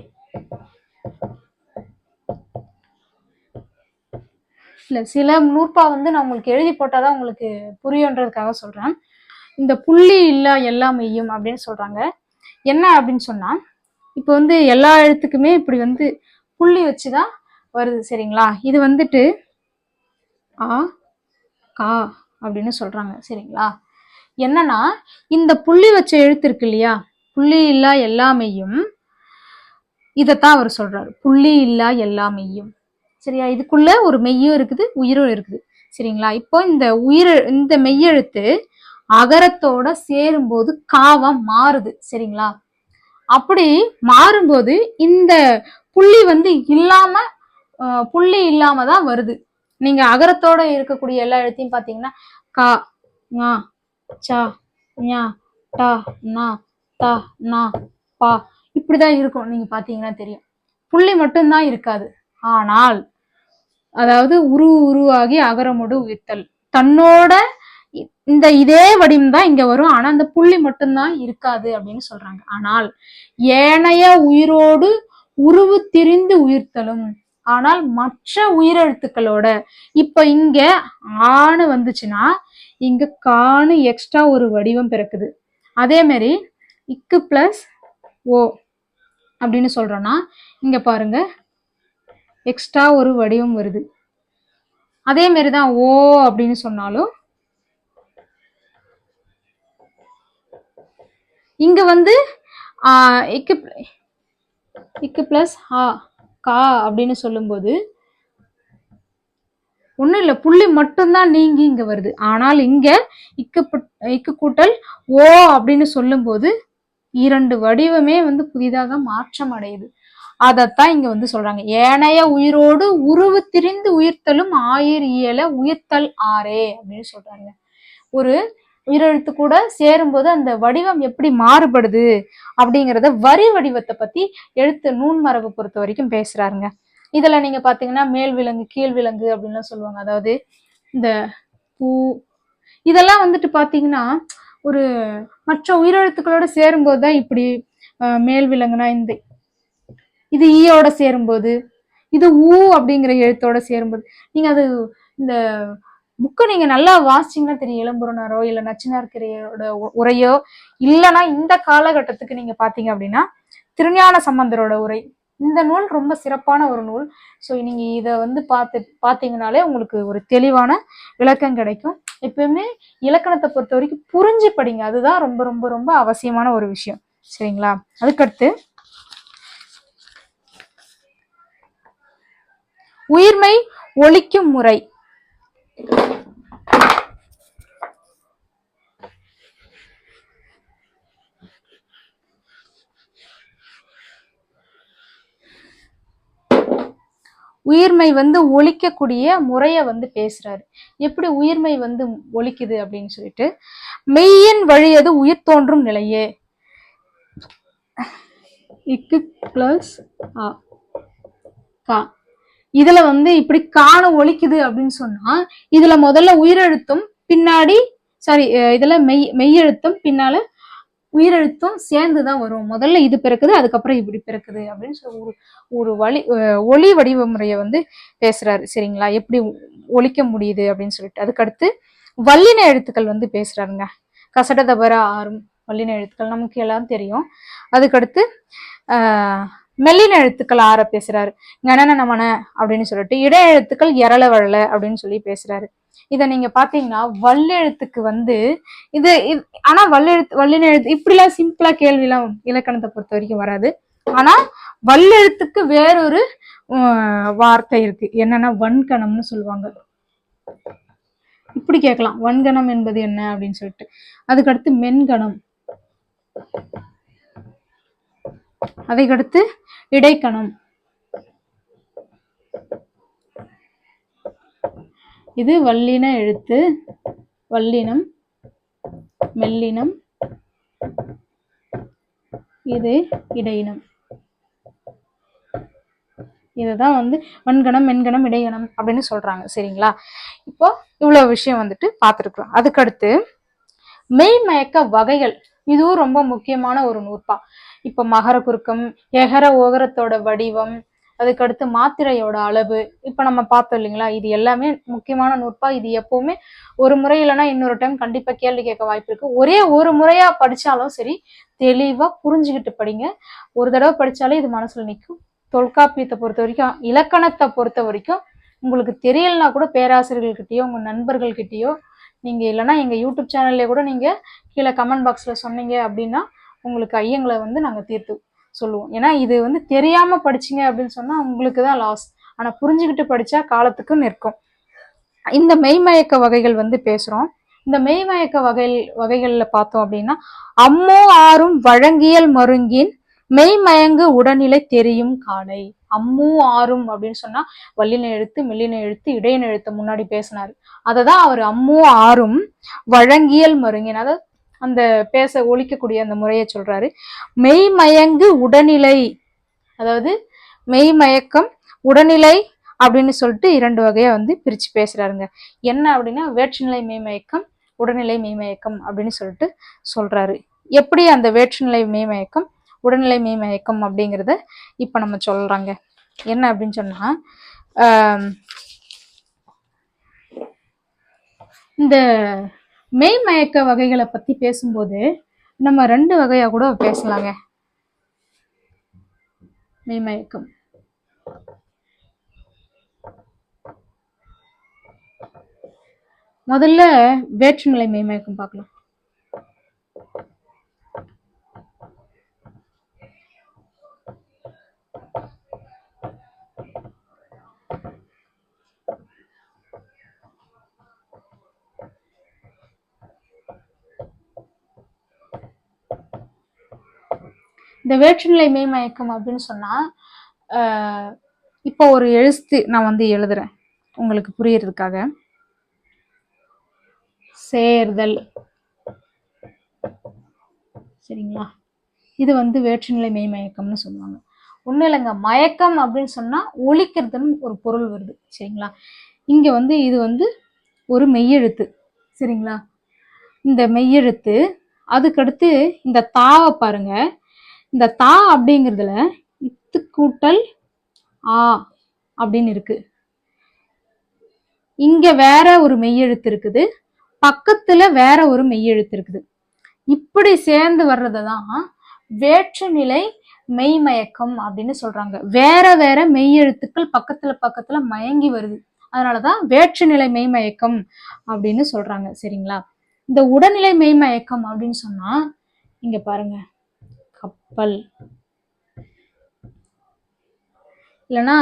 இல்ல சில நூற்பா வந்து நான் உங்களுக்கு எழுதி போட்டாதான் உங்களுக்கு புரியுன்றதுக்காக சொல்றேன். இந்த புள்ளி இல்லா எல்லாமையும் அப்படின்னு சொல்றாங்க. என்ன அப்படின்னு சொன்னா, இப்ப வந்து எல்லா எழுத்துக்குமே இப்படி வந்து புள்ளி வச்சுதான் வருது சரிங்களா. இது வந்துட்டு ஆ கா அப்படின்னு சொல்றாங்க சரிங்களா. என்னன்னா இந்த புள்ளி வச்ச எழுத்து இருக்கு இல்லையா, புள்ளி இல்லா எல்லாமையும், இதத்தான் அவர் சொல்றாரு, புள்ளி இல்லா எல்லாமையும். சரியா, இதுக்குள்ள ஒரு மெய்யும் இருக்குது உயிரும் இருக்குது சரிங்களா. இப்போ இந்த மெய்யெழுத்து அகரத்தோட சேரும்போது காவா மாறுது சரிங்களா. அப்படி மாறும்போது இந்த புள்ளி வந்து புள்ளி இல்லாம தான் வருது. நீங்க அகரத்தோட இருக்கக்கூடிய எல்லா எழுத்தையும் பாத்தீங்கன்னா கா ஞா சா ஞா டா நா தா நா பா இப்படிதான் இருக்கும். நீங்க பாத்தீங்கன்னா தெரியும், புள்ளி மட்டும்தான் இருக்காது. ஆனால் அதாவது உருவாகி அகரமோடு உயிர்த்தல் தன்னோட இதே வடிவம் தான் இங்க வரும். ஆனா அந்த புள்ளி மட்டும்தான் இருக்காது அப்படின்னு சொல்றாங்க. ஆனால் ஏனைய உயிரோடு உருவு திரிந்து உயிர்த்தலும். ஆனால் மற்ற உயிரெழுத்துக்களோட, இப்ப இங்க ஆணு வந்துச்சுன்னா இங்க காணு எக்ஸ்ட்ரா ஒரு வடிவம் பிறக்குது. அதே மாதிரி இக்கு பிளஸ் ஓ அப்படின்னு சொல்றோம்னா இங்க பாருங்க எக்ஸ்ட்ரா ஒரு வடிவம் வருது. அதே மாதிரிதான் ஓ அப்படின்னு சொன்னாலும் இங்க வந்து இக்கு பிளஸ் கா அப்படின்னு சொல்லும்போது ஒண்ணும் இல்ல, புள்ளி மட்டும்தான் நீங்கி இங்க வருது. ஆனால் இங்க இக்கு கூட்டல் ஓ அப்படின்னு சொல்லும் போது இரண்டு வடிவமே வந்து புதிதாக மாற்றம் அடையுது. அதத்தான் இங்க வந்து சொல்றாங்க, ஏனைய உயிரோடு உருவு திரிந்து உயிர்த்தலும் ஆயிர் இயல உயிர்த்தல் ஆரே அப்படின்னு சொல்றாங்க. ஒரு உயிரெழுத்து கூட சேரும்போது அந்த வடிவம் எப்படி மாறுபடுது அப்படிங்கறத வரி வடிவத்தை பத்தி எழுத்து நூன்மரபு பொறுத்த வரைக்கும் பேசுறாருங்க. இதுல நீங்க பாத்தீங்கன்னா மேல் விலங்கு கீழ் விலங்கு அப்படின்லாம் சொல்லுவாங்க. அதாவது இந்த பூ இதெல்லாம் வந்துட்டு பாத்தீங்கன்னா ஒரு மற்ற உயிரெழுத்துக்களோட சேரும்போதுதான் இப்படி மேல் விலங்குனா இது ஈயோட சேரும்போது, இது ஊ அப்படிங்கிற எழுத்தோட சேரும்போது, நீங்க அது இந்த புக்கை நீங்க நல்லா வாசிச்சீங்கன்னா தெரியும். இளம்புறனாரோ இல்ல நச்சினார்கரையோட உரையோ இல்லைன்னா இந்த காலகட்டத்துக்கு நீங்க பாத்தீங்க அப்படின்னா திருஞான சம்பந்தரோட உரை, இந்த நூல் ரொம்ப சிறப்பான ஒரு நூல். ஸோ நீங்க இதை வந்து பாத்தீங்கன்னாலே உங்களுக்கு ஒரு தெளிவான விளக்கம் கிடைக்கும். எப்பயுமே இலக்கணத்தை பொறுத்த வரைக்கும் புரிஞ்சு படிங்க, அதுதான் ரொம்ப ரொம்ப ரொம்ப அவசியமான ஒரு விஷயம் சரிங்களா. அதுக்கடுத்து உயிர்மை ஒலிக்கும் முறை. உயிர்மை வந்து ஒலிக்கக்கூடிய முறைய வந்து பேசுறாரு. எப்படி உயிர்மை வந்து ஒலிக்குது அப்படின்னு சொல்லிட்டு, மெய்யின் வழியது உயிர் தோன்றும் நிலையே. இக்கு பிளஸ் கா, இதுல வந்து இப்படி காண ஒலிக்குது அப்படின்னு சொன்னா இதுல முதல்ல உயிரெழுத்தும் பின்னாடி இதுல மெய்யெழுத்தும் பின்னால உயிரெழுத்தும் சேர்ந்துதான் வரும். முதல்ல இது பிறக்குது, அதுக்கப்புறம் இப்படி பிறக்குது அப்படின்னு சொல்லி ஒரு ஒலி வடிவ முறைய வந்து பேசுறாரு சரிங்களா, எப்படி ஒலிக்க முடியுது அப்படின்னு சொல்லிட்டு. அதுக்கடுத்து வல்லின எழுத்துக்கள் வந்து பேசுறாருங்க. கசட தபர ஆறும் வல்லின எழுத்துக்கள் நமக்கு எல்லாம் தெரியும். அதுக்கடுத்து மெல்லின எழுத்துக்கள் ஆற பேசுறாரு, கணனமன அப்படின்னு சொல்லிட்டு. இடை எழுத்துக்கள் எரள வழல அப்படின்னு சொல்லி பேசுறாரு. இதை நீங்க பாத்தீங்கன்னா வல்லெழுத்துக்கு வந்து இது ஆனா வல்லின எழுத்து இப்படிலாம் சிம்பிளா கேள்விலாம் இலக்கணத்தை பொறுத்த வரைக்கும் வராது. ஆனா வல்லெழுத்துக்கு வேறொரு வார்த்தை இருக்கு, என்னன்னா வன்கணம்னு சொல்லுவாங்க. இப்படி கேட்கலாம், வன்கணம் என்பது என்ன அப்படின்னு சொல்லிட்டு. அதுக்கடுத்து மென்கணம், அதைக்கடுத்து இடைக்கணம், இது வல்லின எழுத்து, வல்லினம், மெல்லினம், இது இடையினம். இதுதான் வந்து வன்கணம், மென்கணம், இடைகணம் அப்படின்னு சொல்றாங்க. சரிங்களா? இப்போ இவ்வளவு விஷயம் வந்துட்டு பார்த்துருக்குறோம். அதுக்கடுத்து மெய்மயக்க வகைகள், இதுவும் ரொம்ப முக்கியமான ஒரு நூற்பா. இப்ப மகர குறுக்கம், எகர ஓகரத்தோட வடிவம், அதுக்கடுத்து மாத்திரையோட அளவு, இப்ப நம்ம பார்த்தோம் இல்லைங்களா? இது எல்லாமே முக்கியமான நூற்பா. இது எப்பவுமே ஒரு முறை இல்லைன்னா இன்னொரு டைம் கண்டிப்பா கேள்வி கேட்க வாய்ப்பு இருக்கு. ஒரே ஒரு முறையா படிச்சாலும் சரி, தெளிவா புரிஞ்சுக்கிட்டு படிங்க. ஒரு தடவை படிச்சாலே இது மனசுல நிற்கும். தொல்காப்பியத்தை பொறுத்த வரைக்கும், இலக்கணத்தை பொறுத்த வரைக்கும் உங்களுக்கு தெரியலனா கூட பேராசிரியர்கள்கிட்டயோ உங்க நண்பர்கள்கிட்டயோ நீங்க இல்லைன்னா எங்க யூடியூப் சேனல்ல கூட நீங்க கீழே கமெண்ட் பாக்ஸ்ல சொன்னீங்க அப்படின்னா உங்களுக்கு ஐயங்களை வந்து நாங்க தீர்த்து சொல்லுவோம். ஏன்னா இது வந்து தெரியாம படிச்சீங்க அப்படின்னு சொன்னா உங்களுக்கு தான் லாஸ். ஆனா புரிஞ்சுக்கிட்டு படிச்சா காலத்துக்கு நிற்கும். இந்த மெய்மயக்க வகைகள் வந்து பேசுறோம். இந்த மெய்மயக்க வகைகள்ல பார்த்தோம் அப்படின்னா, அம்மோ ஆறும் வழங்கியல் மருங்கின் மெய்மயங்கு உடல்நிலை தெரியும் காலை. அம்மு ஆறும் அப்படின்னு சொன்னா வல்லின எழுத்து, மெல்லின எழுத்து, இடையின எழுத்து முன்னாடி பேசினாரு. அததான் அவர் அம்மு ஆறும் வழங்கியல் மருங்கின், அதாவது அந்த பேச ஒழிக்கக்கூடிய அந்த முறையை சொல்றாரு. மெய்மயங்கு உடல்நிலை, அதாவது மெய்மயக்கம், உடல்நிலை அப்படின்னு சொல்லிட்டு இரண்டு வகையா வந்து பிரிச்சு பேசுறாருங்க. என்ன அப்படின்னா வேற்றுநிலை மெய்மயக்கம், உடல்நிலை மெய்மயக்கம் அப்படின்னு சொல்லிட்டு சொல்றாரு. எப்படி அந்த வேற்றுநிலை மெய்மயக்கம், உடல்நிலை மெய்மயக்கம் அப்படிங்கிறத இப்ப நம்ம சொல்றாங்க. என்ன அப்படின்னு சொன்னா, இந்த மெய்மயக்க வகைகளை பத்தி பேசும்போது நம்ம ரெண்டு வகையா கூட பேசலாங்க. மெய்மயக்கம் முதல்ல வேற்றுநிலை மெய்மயக்கம் பார்க்கலாம். இந்த வேற்றுநிலை மெய்மயக்கம் அப்படின்னு சொன்னா, இப்போ ஒரு எழுத்து நான் வந்து எழுதுறேன் உங்களுக்கு புரியறதுக்காக. சேர்தல், சரிங்களா? இது வந்து வேற்றுநிலை மெய்மயக்கம்னு சொல்லுவாங்க. ஒன்றும் இல்லைங்க, மயக்கம் அப்படின்னு சொன்னா ஒழிக்கிறதுன்னு ஒரு பொருள் வருது. சரிங்களா? இங்க வந்து இது வந்து ஒரு மெய்யெழுத்து. சரிங்களா? இந்த மெய்யெழுத்து, அதுக்கடுத்து இந்த தாவை பாருங்க. இந்த தா அப்படிங்கிறதுல இத்து கூட்டல் ஆ அப்படின்னு இருக்கு. இங்க வேற ஒரு மெய்யெழுத்து இருக்குது, பக்கத்துல வேற ஒரு மெய்யெழுத்து இருக்குது. இப்படி சேர்ந்து வர்றதுதான் வேற்றுநிலை மெய்மயக்கம் அப்படின்னு சொல்றாங்க. வேற வேற மெய்யெழுத்துக்கள் பக்கத்துல பக்கத்துல மயங்கி வருது, அதனாலதான் வேற்றுநிலை மெய்மயக்கம் அப்படின்னு சொல்றாங்க. சரிங்களா? இந்த உடல்நிலை மெய்மயக்கம் அப்படின்னு சொன்னா இங்க பாருங்க, கப்பல், இல்லைன்னா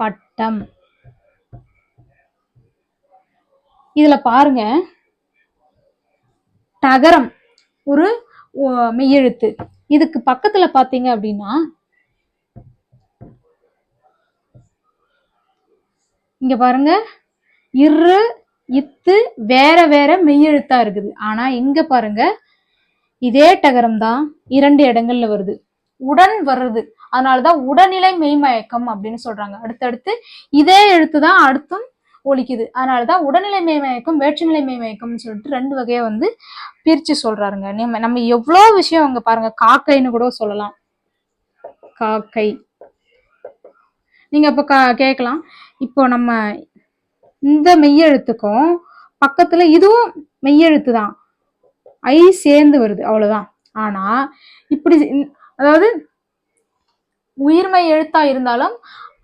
பட்டம். இதுல பாருங்க, தகரம் ஒரு மெய்யெழுத்து, இதுக்கு பக்கத்துல பாத்தீங்க அப்படின்னா இங்க பாருங்க, இரு இத்து வேற வேற மெய்யெழுத்தா இருக்குது. ஆனா இங்க பாருங்க, இதே டகரம் தான் இரண்டு இடங்கள்ல வருது, உடன் வருது. அதனாலதான் உடல்நிலை மெய்மயக்கம் அப்படின்னு சொல்றாங்க. அடுத்தடுத்து இதே எழுத்து தான் அடுத்தும் ஒழிக்குது. அதனாலதான் உடல்நிலை மெய்மயக்கம், வேற்றுநிலை மெய்மயக்கம்னு சொல்லிட்டு ரெண்டு வகையை வந்து பிரிச்சு சொல்றாருங்க. நம்ம எவ்வளவு விஷயம் அங்க பாருங்க, காக்கைன்னு கூட சொல்லலாம். காக்கை. நீங்க இப்ப கேட்கலாம், இப்போ நம்ம இந்த மெய்யெழுத்துக்கும் பக்கத்துல இதுவும் மெய்யெழுத்து தான், ஐ சேர்ந்து வருது, அவ்வளவுதான். ஆனா இப்படி அதாவது உயிர்மை எழுத்தா இருந்தாலும்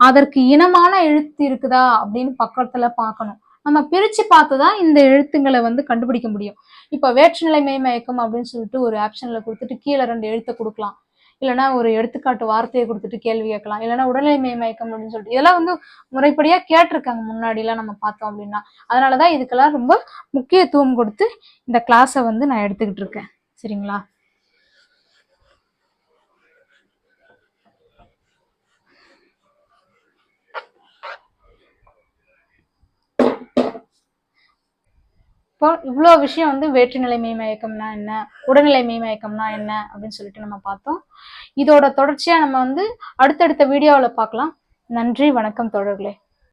அதற்கு இனமான எழுத்து இருக்குதா அப்படின்னு பக்கத்துல பார்க்கணும். நம்ம பிரிச்சு பார்த்துதான் இந்த எழுத்துங்களை வந்து கண்டுபிடிக்க முடியும். இப்ப வேற்றுநிலை மெய்மயக்கம் அப்படின்னு சொல்லிட்டு ஒரு ஆப்ஷன்ல கொடுத்துட்டு கீழே 2 எழுத்தை கொடுக்கலாம், இல்லைன்னா ஒரு எடுத்துக்காட்டு வார்த்தையை கொடுத்துட்டு கேள்வி கேட்கலாம், இல்லைன்னா உடல்நிலை மெய்மயக்கம் அப்படின்னு சொல்லிட்டு இதெல்லாம் வந்து முறைப்படியா கேட்டிருக்காங்க முன்னாடி எல்லாம் நம்ம பார்த்தோம் அப்படின்னா. அதனாலதான் இதுக்கெல்லாம் ரொம்ப முக்கியத்துவம் கொடுத்து இந்த கிளாஸை வந்து நான் எடுத்துக்கிட்டு இருக்கேன். சரிங்களா? இப்போ இவ்வளோ விஷயம் வந்து வேற்றுநிலை மெய்மயக்கம்னா என்ன, உடல்நிலை மெய்மயக்கம்னா என்ன அப்படின்னு சொல்லிட்டு நம்ம பார்த்தோம். இதோட தொடர்ச்சியா நம்ம வந்து அடுத்தடுத்த வீடியோவில் பார்க்கலாம். நன்றி, வணக்கம் தோழர்களே.